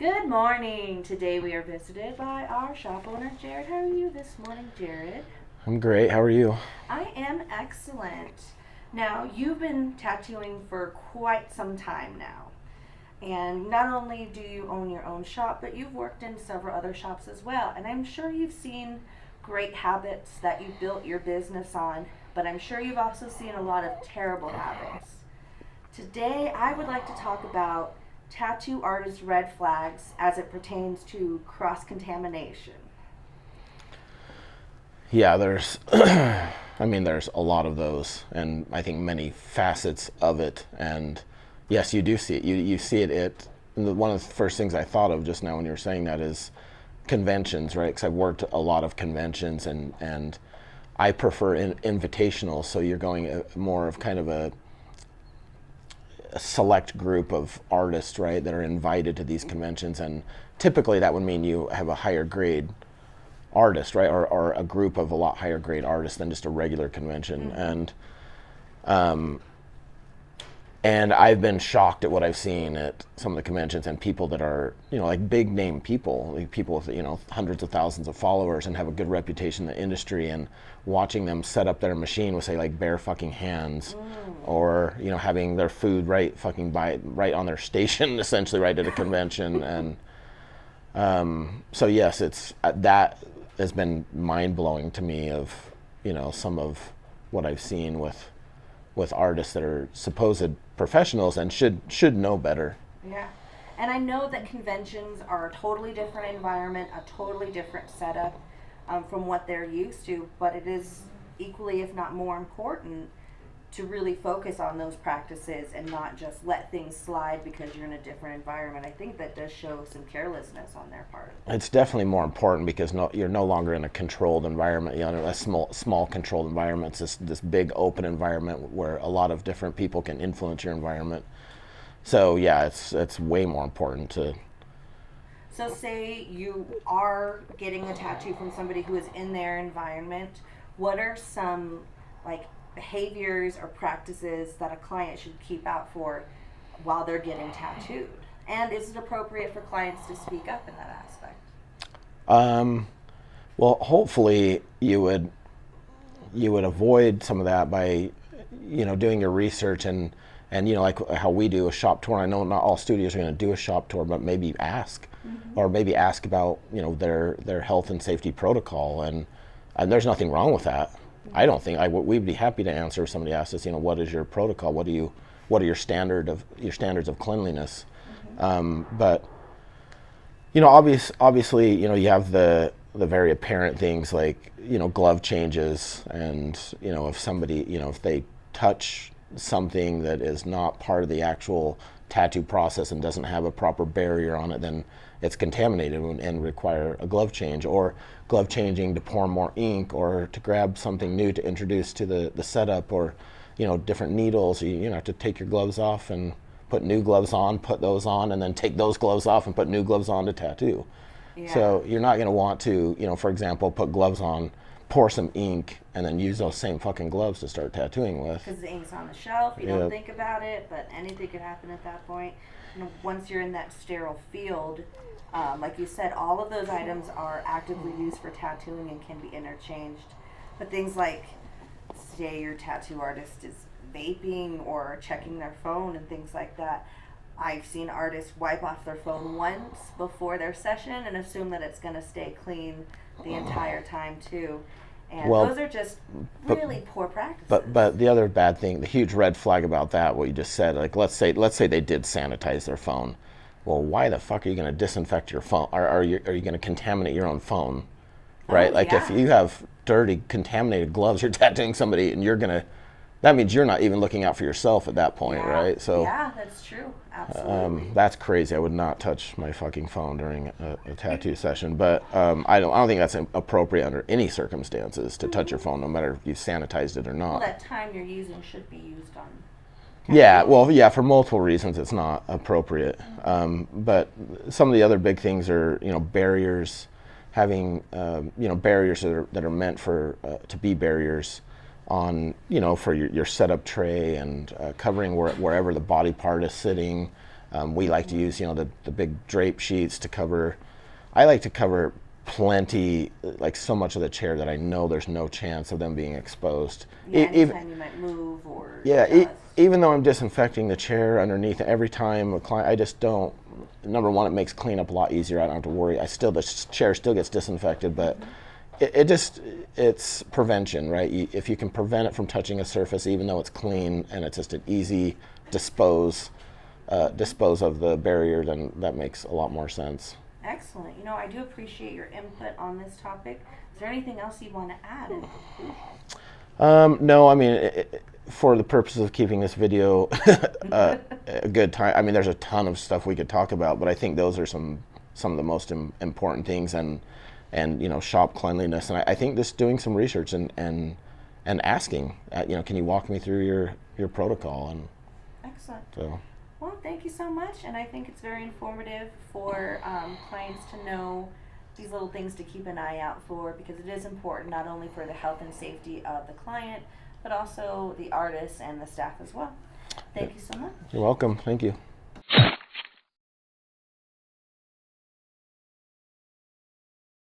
Good morning. Today we are visited by our shop owner, Jared. How are you this morning, Jared? I'm great. How are you? I am excellent. Now, you've been tattooing for quite some time now. And not only do you own your own shop, but you've worked in several other shops as well. And I'm sure you've seen great habits that you built your business on, but I'm sure you've also seen a lot of terrible habits. Today, I would like to talk about tattoo artist red flags as it pertains to cross contamination. Yeah, there's there's a lot of those and I think many facets of it, and yes, you do see it. You see one of the first things I thought of just now when you were saying that is conventions, right? Because I've worked a lot of conventions, and I prefer invitational, so you're going more of kind of a select group of artists, right, that are invited to these conventions, and typically that would mean you have a higher grade artist, right, or a group of a lot higher grade artists than just a regular convention. And I've been shocked at what I've seen at some of the conventions, and people that are, like big name people, like people with, hundreds of thousands of followers and have a good reputation in the industry, and watching them set up their machine with, say, like bare fucking hands, or, having their food right on their station, essentially, right at a convention. And so yes, that has been mind blowing to me of, some of what I've seen with artists that are supposed professionals and should know better. Yeah. And I know that conventions are a totally different environment, a totally different setup from what they're used to, but it is equally, if not more important, to really focus on those practices and not just let things slide because you're in a different environment. I think that does show some carelessness on their part. It's definitely more important because you're no longer in a controlled environment. A small controlled environment. It's this big open environment where a lot of different people can influence your environment. So yeah, it's way more important to. So say you are getting a tattoo from somebody who is in their environment. What are some like behaviors or practices that a client should keep out for while they're getting tattooed? And is it appropriate for clients to speak up in that aspect? Well, hopefully you would avoid some of that by, doing your research, and like how we do a shop tour. I know not all studios are going to do a shop tour, but maybe ask, or maybe ask about their health and safety protocol, and there's nothing wrong with that. I don't think we'd be happy to answer if somebody asked us, what is your protocol? What are your standards of cleanliness? But obviously, you have the very apparent things like glove changes, and if somebody if they touch something that is not part of the actual tattoo process and doesn't have a proper barrier on it, then it's contaminated and require a glove change, or glove changing to pour more ink, or to grab something new to introduce to the setup, or different needles. You have to take your gloves off and put new gloves on, put those on, and then take those gloves off and put new gloves on to tattoo. Yeah. So you're not going to want to, for example, put gloves on, pour some ink, and then use those same fucking gloves to start tattooing with. Because the ink's on the shelf, you don't think about it, but anything could happen at that point. Once you're in that sterile field, like you said, all of those items are actively used for tattooing and can be interchanged. But things like, say your tattoo artist is vaping or checking their phone and things like that, I've seen artists wipe off their phone once before their session and assume that it's going to stay clean the entire time too. And those are just really poor practices. But the other bad thing, the huge red flag about that, what you just said, like let's say they did sanitize their phone. Well, why the fuck are you going to disinfect your phone? Are you going to contaminate your own phone? Right? If you have dirty, contaminated gloves, you're tattooing somebody, and that means you're not even looking out for yourself at that point, right? So yeah, that's true. Absolutely. That's crazy. I would not touch my fucking phone during a tattoo session, but I don't think that's appropriate under any circumstances to touch your phone, no matter if you sanitized it or not. Well, that time you're using should be used on. Yeah, well, yeah, for multiple reasons it's not appropriate. But some of the other big things are, barriers, having, barriers that are meant for to be barriers on, for your setup tray, and covering wherever the body part is sitting, We like to use, the big drape sheets to cover. I like to cover plenty, like so much of the chair that I know there's no chance of them being exposed. Yeah, anytime you might move or Even though I'm disinfecting the chair underneath, every time a client, I just don't. Number one, it makes cleanup a lot easier. I don't have to worry. The chair still gets disinfected, but it's prevention, right? If you can prevent it from touching a surface, even though it's clean and it's just an easy dispose of the barrier, then that makes a lot more sense. Excellent. I do appreciate your input on this topic. Is there anything else you want to add in conclusion? No, I mean, for the purposes of keeping this video a good time, I mean, there's a ton of stuff we could talk about, but I think those are some of the most important things, and shop cleanliness. And I think just doing some research and asking, can you walk me through your protocol? And excellent. So. Well, thank you so much, and I think it's very informative for clients to know these little things to keep an eye out for, because it is important not only for the health and safety of the client, but also the artists and the staff as well. Thank you so much. You're welcome. Thank you.